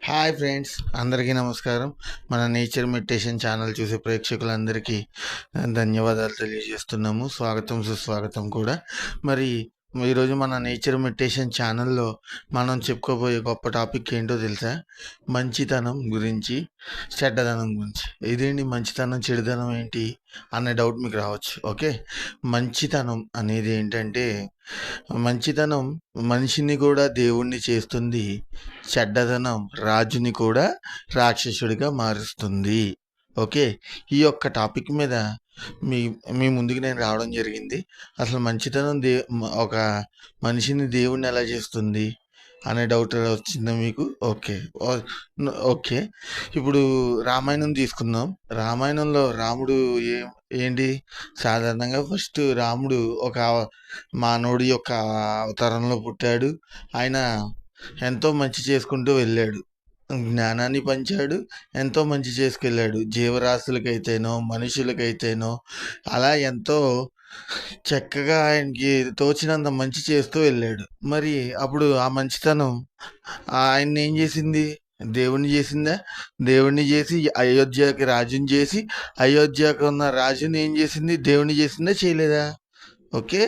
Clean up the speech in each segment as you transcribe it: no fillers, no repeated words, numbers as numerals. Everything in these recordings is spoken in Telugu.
హాయ్ ఫ్రెండ్స్, అందరికీ నమస్కారం. మన నేచర్ మెడిటేషన్ ఛానల్ చూసే ప్రేక్షకులందరికీ ధన్యవాదాలు తెలియజేస్తున్నాము. స్వాగతం సుస్వాగతం కూడా. మరి ఈరోజు మన నేచర్ మెడిటేషన్ ఛానల్లో మనం చెప్పుకోబోయే గొప్ప టాపిక్ ఏంటో తెలుసా? మంచితనం గురించి, చెడ్డదనం గురించి. ఇదేంటి మంచితనం చెడుదనం ఏంటి అనే డౌట్ మీకు రావచ్చు. ఓకే, మంచితనం అనేది ఏంటంటే, మంచితనం మనిషిని కూడా దేవుణ్ణి చేస్తుంది. చెడ్డదనం రాజుని కూడా రాక్షసుడిగా మారుస్తుంది. ఓకే, ఈ యొక్క టాపిక్ మీద మీ మీ ముందుకు నేను రావడం జరిగింది. అసలు మంచితనం ఒక మనిషిని దేవుణ్ణి ఎలా చేస్తుంది అనే డౌట్ వచ్చిందా మీకు? Okay, okay. ఇప్పుడు రామాయణం తీసుకుందాం. రామాయణంలో రాముడు ఏంటి సాధారణంగా ఫస్ట్ రాముడు ఒక మానవుడి యొక్క అవతారంలో పుట్టాడు. ఆయన ఎంతో మంచి చేసుకుంటూ వెళ్ళాడు, జ్ఞానాన్ని పంచాడు, ఎంతో మంచి చేసుకెళ్ళాడు. జీవరాశులకైతేనో మనుషులకైతేనో అలా ఎంతో చక్కగా ఆయనకి తోచినంత మంచి చేస్తూ వెళ్ళాడు. మరి అప్పుడు ఆ మంచితనం ఆయన్ని ఏం చేసింది? దేవుణ్ణి చేసిందా? దేవుణ్ణి చేసి అయోధ్యకి రాజుని చేసి, అయోధ్యకు ఉన్న రాజుని ఏం చేసింది? దేవుణ్ణి చేసిందా చేయలేదా? ఓకే,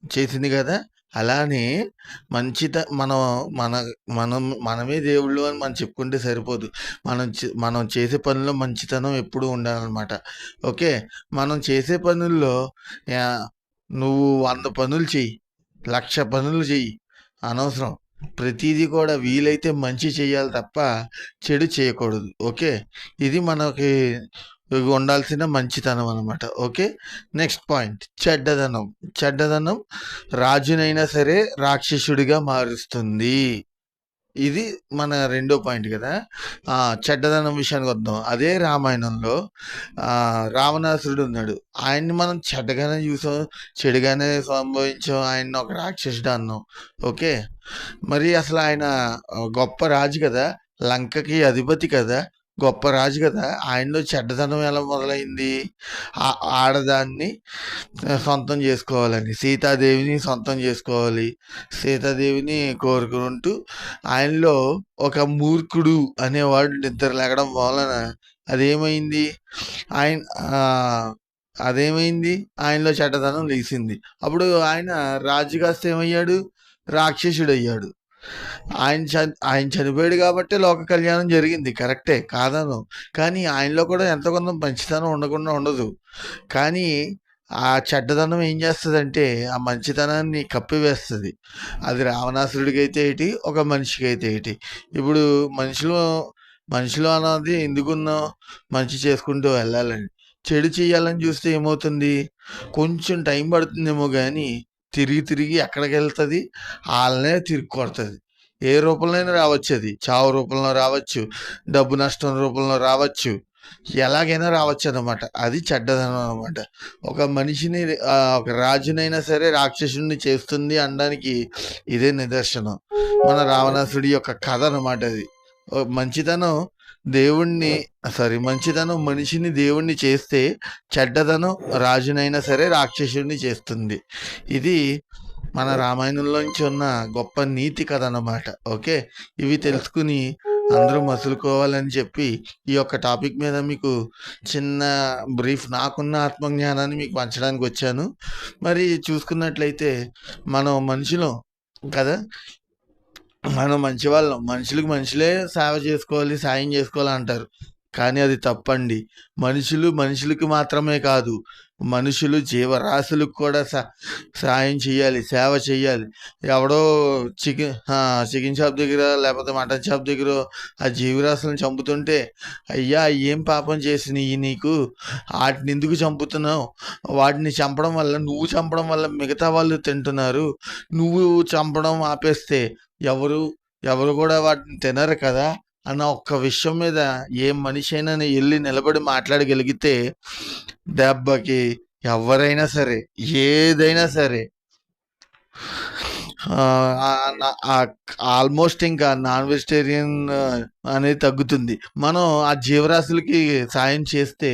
చేసింది కదా. అలానే మనం మన మనం మనమే దేవుళ్ళు అని మనం చెప్పుకుంటే సరిపోదు. మనం చేసే పనుల్లో మంచితనం ఎప్పుడూ ఉండాలన్నమాట. ఓకే, మనం చేసే పనుల్లో నువ్వు 100 పనులు చెయ్యి, 1,00,000 పనులు చెయ్యి, అనవసరం. ప్రతిదీ కూడా వీలైతే మంచి చేయాలి తప్ప చెడు చేయకూడదు. ఓకే, ఇది మనకి ఉండాల్సిన మంచితనం అనమాట. ఓకే, నెక్స్ట్ పాయింట్ చెడ్డదనం. చెడ్డదనం రాజునైనా సరే రాక్షసుడిగా మారుస్తుంది. ఇది మన రెండో పాయింట్ కదా. చెడ్డదనం విషయానికి వద్దాం. అదే రామాయణంలో రావణాసురుడు ఉన్నాడు. ఆయన్ని మనం చెడ్డగానే చూసాం, చెడుగానే సంభవించాం, ఆయన్ని ఒక రాక్షసుడు అన్నాం. ఓకే, మరి అసలు ఆయన గొప్ప రాజు కదా, లంకకి అధిపతి కదా, గొప్ప రాజు కదా. ఆయనలో చెడ్డతనం ఎలా మొదలైంది? ఆడదాన్ని సొంతం చేసుకోవాలని, సీతాదేవిని సొంతం చేసుకోవాలి, సీతాదేవిని కోరుకుంటూ ఆయనలో ఒక మూర్ఖుడు అనేవాడు నిద్ర లేగడం వలన అదేమైంది? అదేమైంది ఆయనలో చెడ్డతనం లేచింది. అప్పుడు ఆయన రాజు కాస్త ఏమయ్యాడు? రాక్షసుడు అయ్యాడు. ఆయన చనిపోయాడు కాబట్టి లోక కళ్యాణం జరిగింది, కరెక్టే, కాదను. కానీ ఆయనలో కూడా ఎంతో కొంత మంచితనం ఉండకుండా ఉండదు. కానీ ఆ చెడ్డతనం ఏం చేస్తుందంటే ఆ మంచితనాన్ని కప్పివేస్తుంది. అది రావణాసురుడికి అయితే ఏంటి, ఒక మనిషికి అయితే ఏంటి. ఇప్పుడు మనుషులు అన్నది ఎందుకున్నాం? మంచి చేసుకుంటూ వెళ్ళాలని. చెడు చేయాలని చూస్తే ఏమవుతుంది? కొంచెం టైం పడుతుందేమో కానీ తిరిగి తిరిగి ఎక్కడికి వెళ్తుంది? వాళ్ళనే తిరిగి కొడుతుంది. ఏ రూపంలోనే రావచ్చు, అది చావు రూపంలో రావచ్చు, డబ్బు నష్టం రూపంలో రావచ్చు, ఎలాగైనా రావచ్చు అనమాట. అది చెడ్డదనం అనమాట. ఒక మనిషిని ఒక రాజునైనా సరే రాక్షసుని చేస్తుంది అనడానికి ఇదే నిదర్శనం. మన రావణాసుడి యొక్క కథ అనమాట అది. మంచితనం మనిషిని దేవుణ్ణి చేస్తే, చెడ్డదనం రాజునైనా సరే రాక్షసుడిని చేస్తుంది. ఇది మన రామాయణంలోంచి ఉన్న గొప్ప నీతి కథ అన్నమాట. ఓకే, ఇవి తెలుసుకుని అందరూ మసులుకోవాలని చెప్పి ఈ యొక్క టాపిక్ మీద మీకు చిన్న బ్రీఫ్, నాకున్న ఆత్మజ్ఞానాన్ని మీకు పంచడానికి వచ్చాను. మరి చూసుకున్నట్లయితే మనం మనుషులం కదా, మనం మంచివాళ్ళం. మనుషులకు మనుషులే సేవ చేసుకోవాలి, సాయం చేసుకోవాలి అంటారు. కానీ అది తప్పండి. మనుషులకి మాత్రమే కాదు, మనుషులు జీవరాశులకు కూడా సాయం చేయాలి, సేవ చేయాలి. ఎవడో చికెన్ షాప్ దగ్గర లేకపోతే మటన్ షాప్ దగ్గర ఆ జీవరాశులను చంపుతుంటే, అయ్యా ఏం పాపం చేసినాయి నీకు, వాటిని ఎందుకు చంపుతున్నావు? వాటిని చంపడం వల్ల, నువ్వు చంపడం వల్ల మిగతా వాళ్ళు తింటున్నారు. నువ్వు చంపడం ఆపేస్తే ఎవరు కూడా వాటిని తినరు కదా అన్న ఒక్క విషయం మీద ఏ మనిషి అయినా వెళ్ళి నిలబడి మాట్లాడగలిగితే దెబ్బకి ఎవరైనా సరే, ఏదైనా సరే ఆల్మోస్ట్ ఇంకా నాన్ వెజిటేరియన్ అనేది తగ్గుతుంది. మనం ఆ జీవరాశులకి సాయం చేస్తే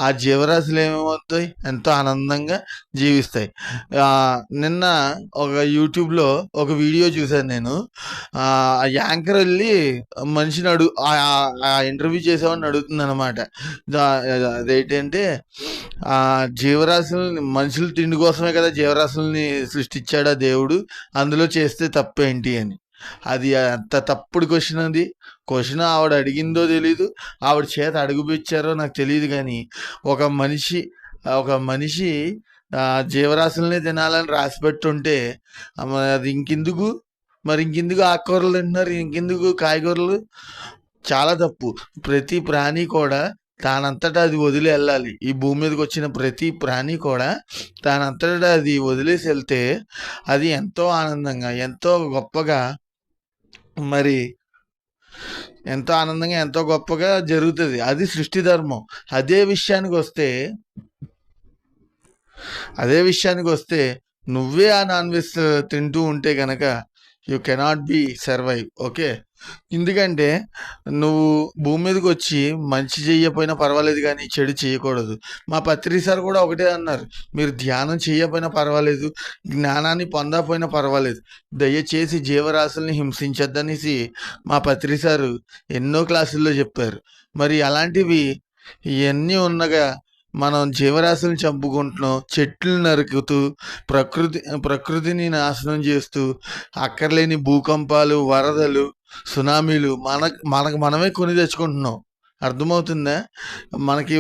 ఆ జీవరాశులు ఏమవుతాయి, ఎంతో ఆనందంగా జీవిస్తాయి. నిన్న ఒక యూట్యూబ్లో ఒక వీడియో చూశాను నేను. ఆ యాంకర్ వెళ్ళి మనిషిని ఆ ఇంటర్వ్యూ చేసేవాడిని అడుగుతుంది అనమాట. అదేంటంటే ఆ జీవరాశులని, మనుషులు తిండి కోసమే కదా జీవరాశుల్ని సృష్టించాడా దేవుడు, అందులో చేస్తే తప్పేంటి అని. అది అంత తప్పుడు క్వశ్చన్. అది క్వశ్చన్ ఆవిడ అడిగిందో తెలీదు, ఆవిడ చేత అడుగుపిచ్చారో నాకు తెలియదు, కానీ ఒక మనిషి జీవరాశుల్ని తినాలని రాసి పెట్టుంటే అది ఇంకెందుకు ఆకుకూరలు తింటున్నారు, ఇంకెందుకు కాయగూరలు? చాలా తప్పు. ప్రతి ప్రాణి కూడా తానంతటా అది వదిలి వెళ్ళాలి. ఈ భూమి మీదకి వచ్చిన ప్రతి ప్రాణి కూడా తానంతటా అది వదిలేసి వెళ్తే అది ఎంతో ఆనందంగా, ఎంతో గొప్పగా జరుగుతుంది. అది సృష్టి ధర్మం. అదే విషయానికి వస్తే నువ్వే ఆ నాన్ వెజ్ తింటూ ఉంటే కనుక you cannot be survive. Okay, ఎందుకంటే నువ్వు భూమి మీదకి వచ్చి మంచి చేయకపోయినా పర్వాలేదు, కానీ చెడు చేయకూడదు. మా పత్రి సార్ కూడా ఒకటే అన్నారు, మీరు ధ్యానం చేయకపోయినా పర్వాలేదు, జ్ఞానాన్ని పొందకపోయినా పర్వాలేదు, దయచేసి జీవరాశుల్ని హింసించద్దనేసి మా పత్రి సారు ఎన్నో క్లాసుల్లో చెప్పారు. మరి అలాంటివి ఇవన్నీ ఉండగా మనం జీవరాశులను చంపుకుంటున్నాం, చెట్లు నరుకుతూ ప్రకృతిని నాశనం చేస్తూ, అక్కర్లేని భూకంపాలు, వరదలు, సునామీలు మనకు మనమే కొని తెచ్చుకుంటున్నాం. అర్థమవుతుందా? మనకి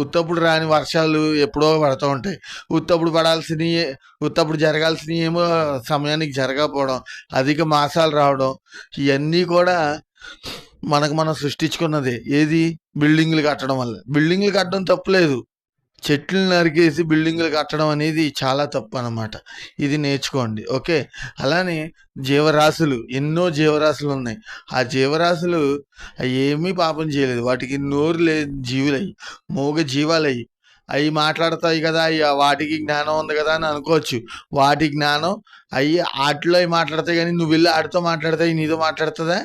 ఉత్తప్పుడు రాని వర్షాలు ఎప్పుడో పడుతూ ఉంటాయి. ఉత్తప్పుడు జరగాల్సినవి ఏమో సమయానికి జరగకపోవడం, అధిక మాసాలు రావడం, ఇవన్నీ కూడా మనం సృష్టించుకున్నదే. ఏది? బిల్డింగ్లు కట్టడం వల్ల. బిల్డింగ్లు కట్టడం తప్పులేదు, చెట్లు నరికేసి బిల్డింగ్లు కట్టడం అనేది చాలా తప్పు అన్నమాట. ఇది నేర్చుకోండి. ఓకే, అలానే ఎన్నో జీవరాశులు ఉన్నాయి. ఆ జీవరాశులు ఏమీ పాపం చేయలేదు. వాటికి నోరు లేదు, జీవులయ్యి, మూగ జీవాలయ్యి. అవి మాట్లాడతాయి కదా, వాటికి జ్ఞానం ఉంది కదా అని అనుకోవచ్చు. వాటి జ్ఞానం వాటిలో అవి మాట్లాడతాయి, కానీ నువ్వు వెళ్ళి ఆడితో మాట్లాడతాయి, నీతో మాట్లాడుతుందా?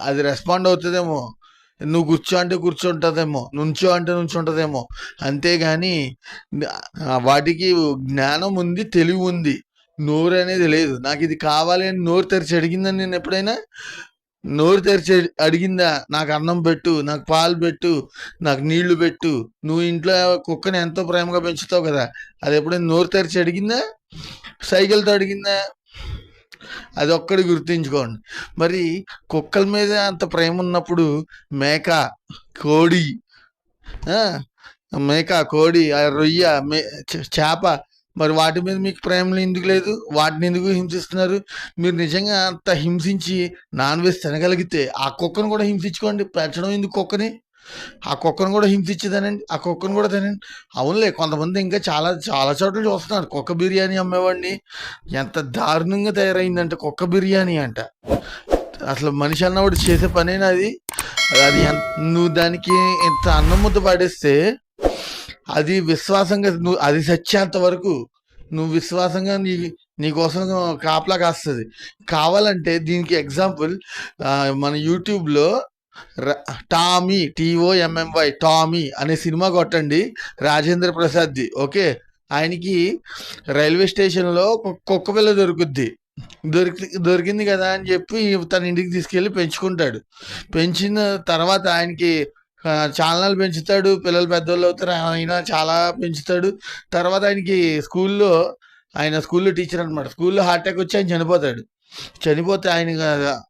అది రెస్పాండ్ అవుతుందేమో. నువ్వు కూర్చో అంటే కూర్చుంటుందేమో, నుంచో అంటే నుంచుంటుందేమో, అంతేగాని వాటికి జ్ఞానం ఉంది, తెలివి ఉంది, నోరు అనేది లేదు. నాకు ఇది కావాలి అని నోరు తెరిచి అడిగిందని నేను ఎప్పుడైనా? నోరు తెరిచి అడిగిందా? నాకు అన్నం పెట్టు, నాకు పాలు పెట్టు, నాకు నీళ్లు పెట్టు. నువ్వు ఇంట్లో కుక్కని ఎంతో ప్రేమగా పెంచుతావు కదా, అది ఎప్పుడైనా నోరు తెరిచి అడిగిందా? సైకిల్తో అడిగిందా? అది ఒక్కటి గుర్తుంచుకోండి. మరి కుక్కల మీద అంత ప్రేమ ఉన్నప్పుడు కోడి రొయ్య, చేప, మరి వాటి మీద మీకు ప్రేమ ఎందుకు లేదు? వాటిని ఎందుకు హింసిస్తున్నారు? మీరు నిజంగా అంత హింసించి నాన్ వెజ్ తినగలిగితే ఆ కుక్కను కూడా హింసించుకోండి. పెంచడం ఎందుకు కుక్కని? ఆ కుక్కను కూడా హింసించదనండి, ఆ కుక్కను కూడా తినండి. అవునులే, కొంతమంది ఇంకా చాలా చాలా చోట్ల చూస్తున్నారు కుక్క బిర్యానీ అమ్మేవాడిని. ఎంత దారుణంగా తయారైందంటే కుక్క బిర్యానీ అంట. అసలు మనిషి అన్నవాడు చేసే పనేనా అది? నువ్వు దానికి ఇంత అన్నం ముద్ద పడేస్తే అది విశ్వాసంగా అది సచ్చేంత వరకు నువ్వు విశ్వాసంగా నీకోసం కాపలా కాస్తుంది. కావాలంటే దీనికి ఎగ్జాంపుల్ మన యూట్యూబ్లో టామీ, TOMMY, టామీ అనే సినిమా కొట్టండి, రాజేంద్ర ప్రసాద్ది. ఓకే, ఆయనకి రైల్వే స్టేషన్లో కుక్క పిల్ల దొరికింది కదా అని చెప్పి తన ఇంటికి తీసుకెళ్ళి పెంచుకుంటాడు. పెంచిన తర్వాత ఆయనకి చాలానాలు పెంచుతాడు, పిల్లలు పెద్దోళ్ళు అవుతారు, ఆయన చాలా పెంచుతాడు. తర్వాత ఆయన స్కూల్లో టీచర్ అనమాట. స్కూల్లో హార్ట్ అటాక్ వచ్చి ఆయన చనిపోతే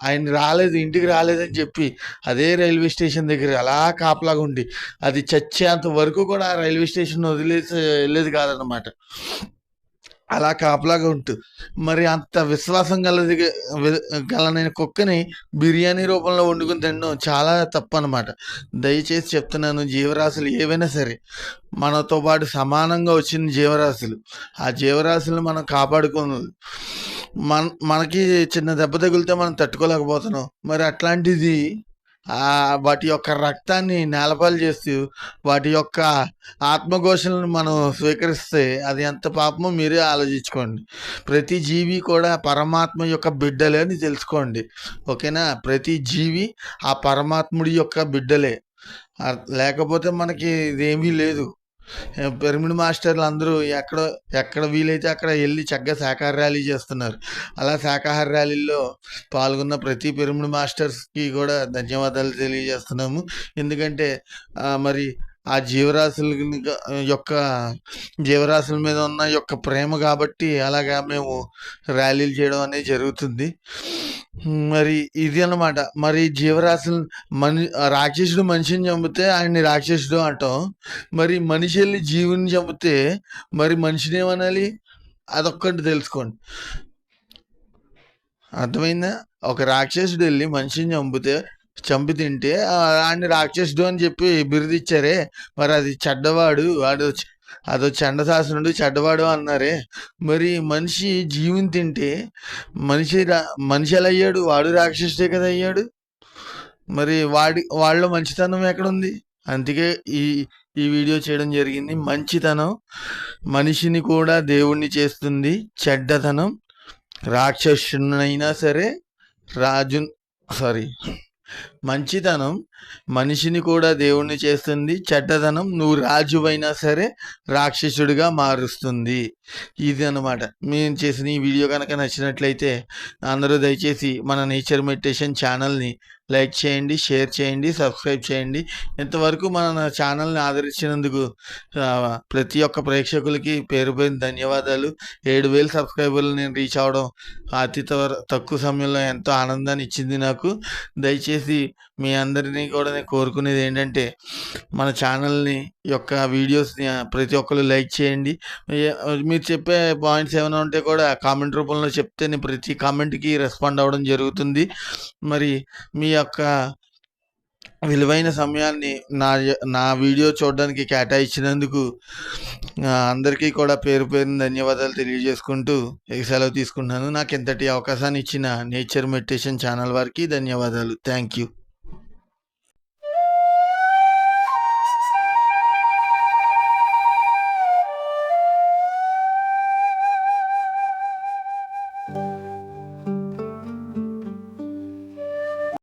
ఆయన రాలేదు, ఇంటికి రాలేదని చెప్పి అదే రైల్వే స్టేషన్ దగ్గర అలా కాపలాగా ఉండి అది చచ్చేంత వరకు కూడా ఆ రైల్వే స్టేషన్ వదిలేసి వెళ్ళేది కాదనమాట. అలా కాపలాగా ఉంటూ మరి అంత విశ్వాసం గలనైన కుక్కని బిర్యానీ రూపంలో వండుకుని తినడం చాలా తప్పు అనమాట. దయచేసి చెప్తున్నాను, జీవరాశులు ఏవైనా సరే మనతో పాటు సమానంగా వచ్చిన జీవరాశులు, ఆ జీవరాశులను మనం కాపాడుకోవాలి. మనకి చిన్న దెబ్బ తగిలితే మనం తట్టుకోలేకపోతున్నాం, మరి అట్లాంటిది వాటి యొక్క రక్తాన్ని నేలపాలు చేస్తూ వాటి యొక్క ఆత్మఘోషలను మనం స్వీకరిస్తే అది ఎంత పాపమో మీరే ఆలోచించుకోండి. ప్రతి జీవి కూడా పరమాత్మ యొక్క బిడ్డలే అని తెలుసుకోండి. ఓకేనా? ప్రతి జీవి ఆ పరమాత్ముడి యొక్క బిడ్డలే. లేకపోతే మనకి ఇదేమీ లేదు. పిరమిడ్ మాస్టర్లు అందరూ ఎక్కడ వీలైతే అక్కడ వెళ్ళి చక్కగా శాకాహార ర్యాలీ చేస్తున్నారు. అలా శాకాహార ర్యాలీల్లో పాల్గొన్న ప్రతి పిరమిడ్ మాస్టర్స్కి కూడా ధన్యవాదాలు తెలియజేస్తున్నాము. ఎందుకంటే మరి ఆ జీవరాశుల మీద ఉన్న యొక్క ప్రేమ కాబట్టి అలాగా మేము ర్యాలీలు చేయడం అనేది జరుగుతుంది. మరి ఇది అన్నమాట. మరి జీవరాశులు రాక్షసుడు మనిషిని చంపితే ఆయన్ని రాక్షసుడు అంటాం. మరి మనిషి వెళ్ళి జీవుని చంపితే మరి మనిషిని ఏమనాలి? అదొక్కటి తెలుసుకోండి. అర్థమైందా? ఒక రాక్షసుడు వెళ్ళి మనిషిని చంపి తింటే ఆయన్ని రాక్షసుడు అని చెప్పి బిరుదిచ్చారే, మరి అది చెడ్డవాడు, అదో చండశాసనుడు, చెడ్డవాడు అన్నారే. మరి మనిషి జీవిని తింటే మనిషి ఎలా అయ్యాడు? వాడు రాక్షసుడే కదా అయ్యాడు. మరి వాళ్ళలో మంచితనం ఎక్కడుంది? అందుకే ఈ వీడియో చేయడం జరిగింది. మంచితనం మనిషిని కూడా దేవుణ్ణి చేస్తుంది. చెడ్డతనం రాక్షసునైనా సరే మంచితనం మనిషిని కూడా దేవుణ్ణి చేస్తుంది. చెడ్డతనం నువ్వు రాజువైనా సరే రాక్షసుడిగా మారుస్తుంది. ఇది అన్నమాట. మేము చేసిన ఈ వీడియో కనుక నచ్చినట్లయితే అందరూ దయచేసి మన నేచర్ మెడిటేషన్ ఛానల్ని లైక్ చేయండి, షేర్ చేయండి, సబ్స్క్రైబ్ చేయండి. ఇంతవరకు మన ఛానల్ని ఆదరించినందుకు ప్రతి ఒక్క ప్రేక్షకులకి పేరు ధన్యవాదాలు. 7,000 సబ్స్క్రైబర్లు నేను రీచ్ అవడం అతి తక్కువ సమయంలో ఎంతో ఆనందాన్ని ఇచ్చింది నాకు. దయచేసి మీ అందరినీ కూడా నేను కోరుకునేది ఏంటంటే మన ఛానల్ని యొక్క వీడియోస్ని ప్రతి ఒక్కరు లైక్ చేయండి. మీరు చెప్పే పాయింట్స్ ఏమైనా ఉంటే కూడా కామెంట్ రూపంలో చెప్తే నేను ప్రతి కామెంట్కి రెస్పాండ్ అవ్వడం జరుగుతుంది. మరి మీ యొక్క విలువైన సమయాన్ని నా వీడియో చూడడానికి కేటాయించినందుకు అందరికీ కూడా పేరు ధన్యవాదాలు తెలియజేసుకుంటూ సెలవు తీసుకుంటున్నాను. నాకు ఇంతటి అవకాశాన్ని ఇచ్చిన నేచర్ మెడిటేషన్ ఛానల్ వారికి ధన్యవాదాలు. Thank you.